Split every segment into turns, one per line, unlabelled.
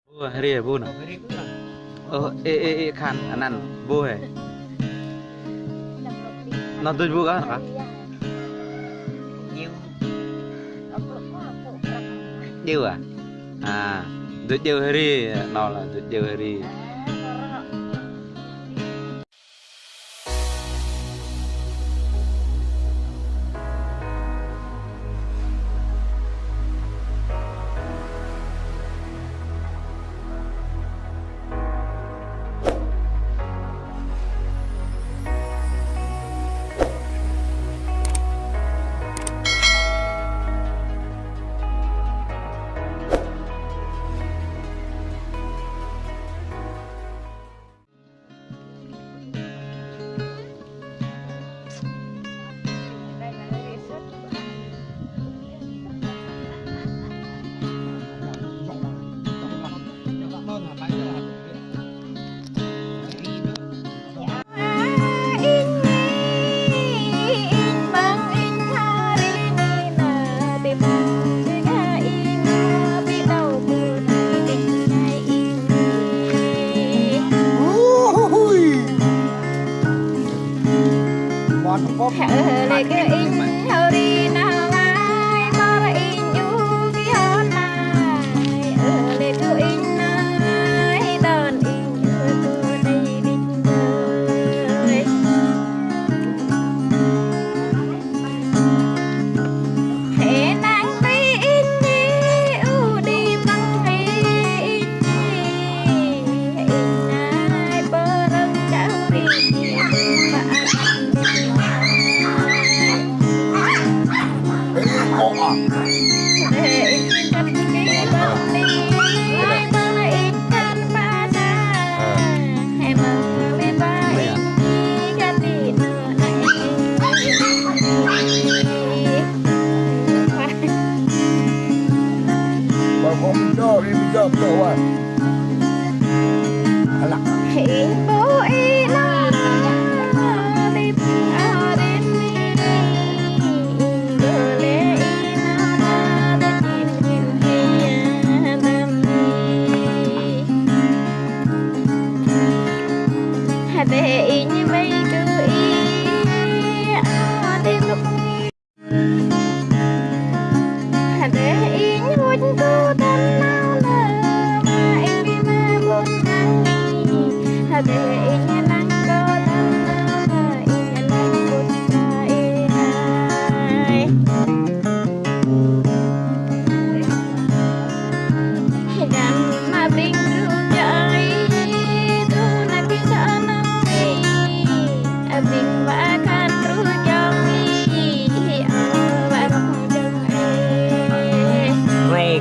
Oh, hari ya, Bu. Oh, kan, anan, Bu ya. Nonton Bu kan?
Nhiều.
Nhiều à? À, được nhiều hari, nó là được nhiều hari.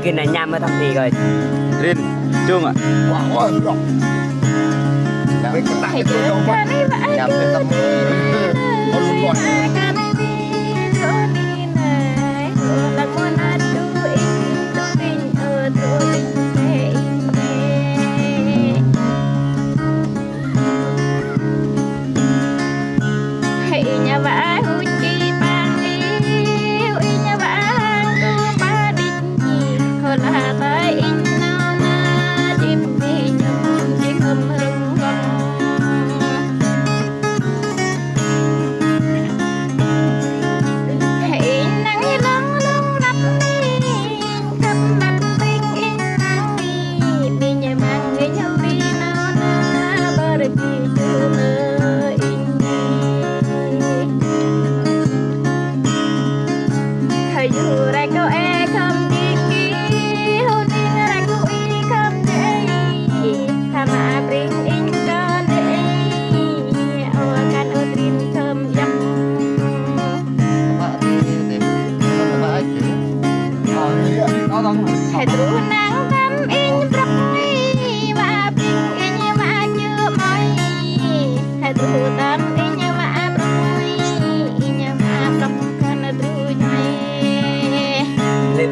Cái này nhằm ở thằng gì rồi?
Rin, chung à?
Quá rồi. Cái tay tôi đâu mà. Nhằm cái tâm. Con luôn gọi.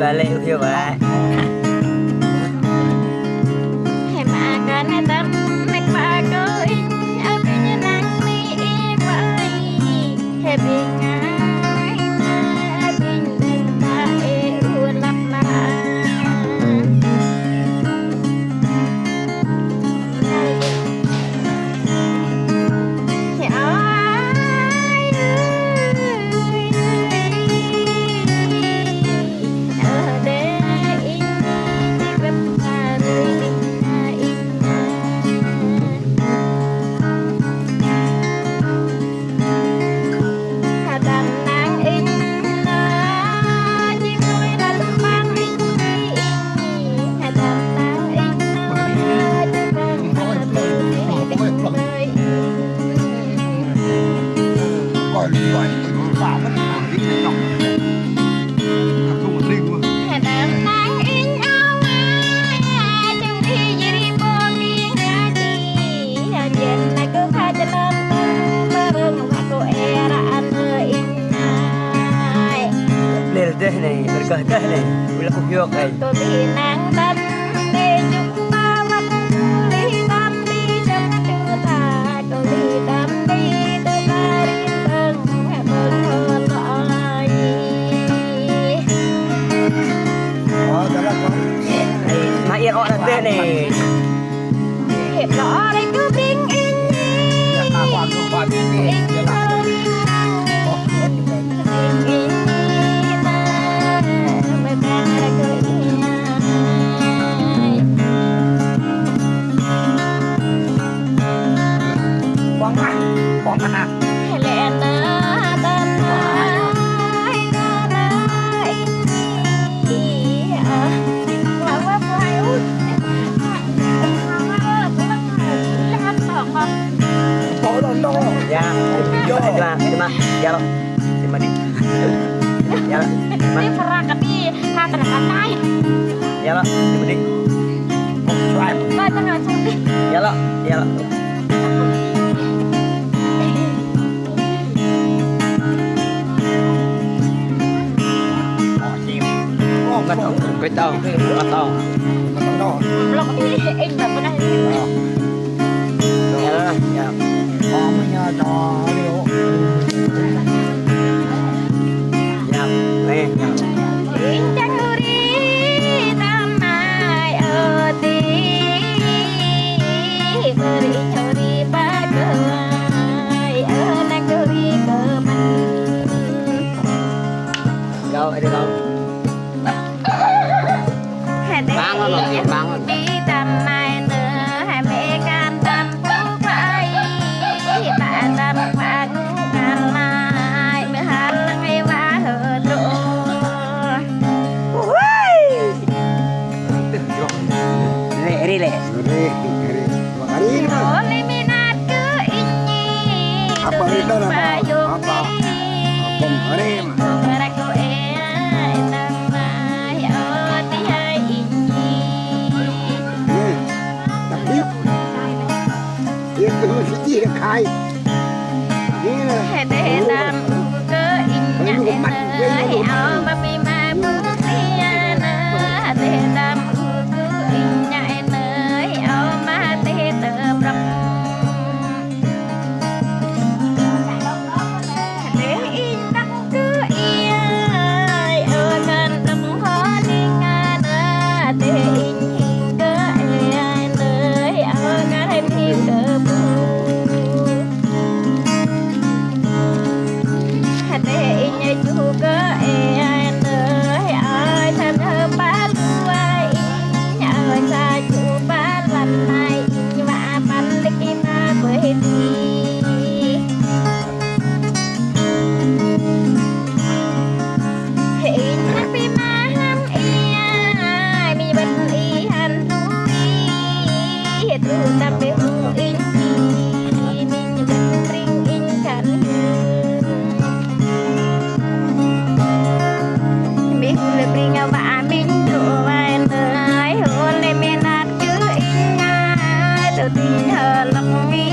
Bà leo theo bà betul ni. Bila kuyuk ai.
tôi đi nàng tân để chúng ta mắt đi tam đi trong chưa ta tôi đi tam đi tôi ta đi mừng hơn lại
Mà yên họ là tên này.
hiệp đó đây cứ bình yên in hơn bình yên ta mới càng lại cười
quăng à
lẽ na tâm ai na na ý là quá phải út
tổ đó to
Ya. Terima. Ya lo. Terima di. Ya lo.
ini perakat di hati pantai
Ya lo. Terima di.
baca nggak cantik
Ya lo. Ya lo.
Bắt ông cái tao bắt tao
blok ini anh nggak pernah
Ya lo. Ya.
trò liệu
Ya. Nih.
Injang uri tamai oti beri nyuri bagai anak uri keman
Đâu ở đây đâu?
Bangun loh, ya, bangun.
Di tamai ne hai mẹ can tâm phú phải ta tâm phán can lại mới hát ngay vã hờ trụ
Lẹ đi lẹ.
Oleh minat ke ini
Apa itu nama? Apa? Pemarim
Beraku nama oti hai ini
đặc biệt hiện từ gì là khai như là
Hete nam ke ini au babi ma putiana Hete nam ke ini au ma te terbrap Hete indak ke iai akan temholingan Hete in ke iai nơi akan hemi ke bu Hati inya juga nơi ai tham thơ ba luai inya ơi sa chu ba lần này inya ba ban lịch ma với đi inya pi ma ham ia mi ban i han tu tu tapi hu in inya ban ring in kan biết le bringa ba min rồi nơi hôn le menat cứ in ngay từ tin hờ lộc nghi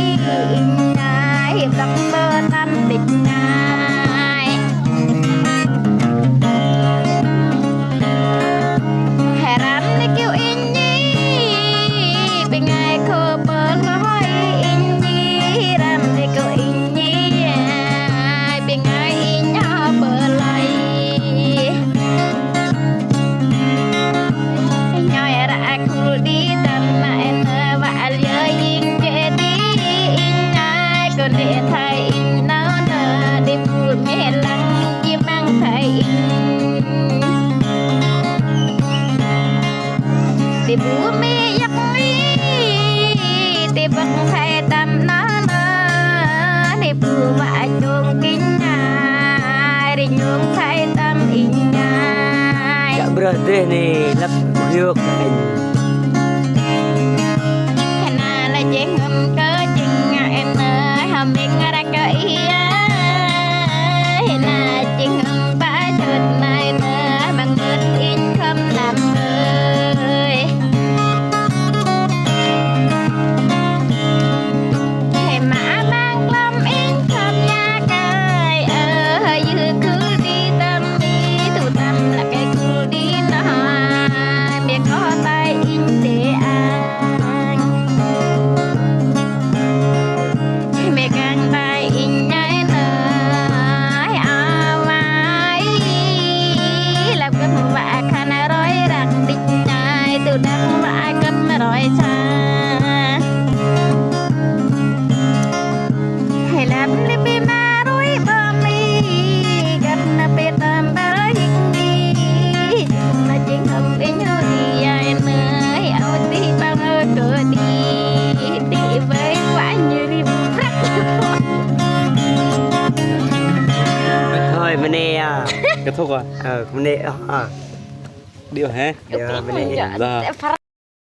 in ngay hiệp đắc mơ tâm định ngay hè ram le kêu in nhi bên ngay khô bơ nói in nhi ram le kêu in nhi bên ngay in nhỏ bơ lại nhoi ra khu đi tâm lại nơ vạ lơ yên dễ đi in ai còn để thầy in nấu nơ đi phụ mẹ lăng chim mang thầy in đi bố mẹ giấc mi đi bằng thầy tâm nó nơ đi phụ vạ chuông kính ai đi nhuông thầy tâm in ai
Tak berhenti nih. Lep kuyuk anh.
Hana là chuyện hầm cơ chừng em ơi hầm biết ra cơ ia Hana chuyện hầm ba chợt này mơ bằng ngớt in không làm ơi Hãy mã mang lâm in không nhà cài dư cứ đi tâm đi tụ tâm là cái đăng vạ khăn rối răng đích nhai từ đăng vạ cấm rối xa hay làm đi bì mà rối bờ mi gặp na bê tam ba rối hình đi mà chính không ý nhớ đi ai nơi áo tí bao ngơ cửa đi với quả như đi rắc
thôi bên đây à
Kết thúc rồi.
bên đây
Điệu hả?
bên đây
Dạ.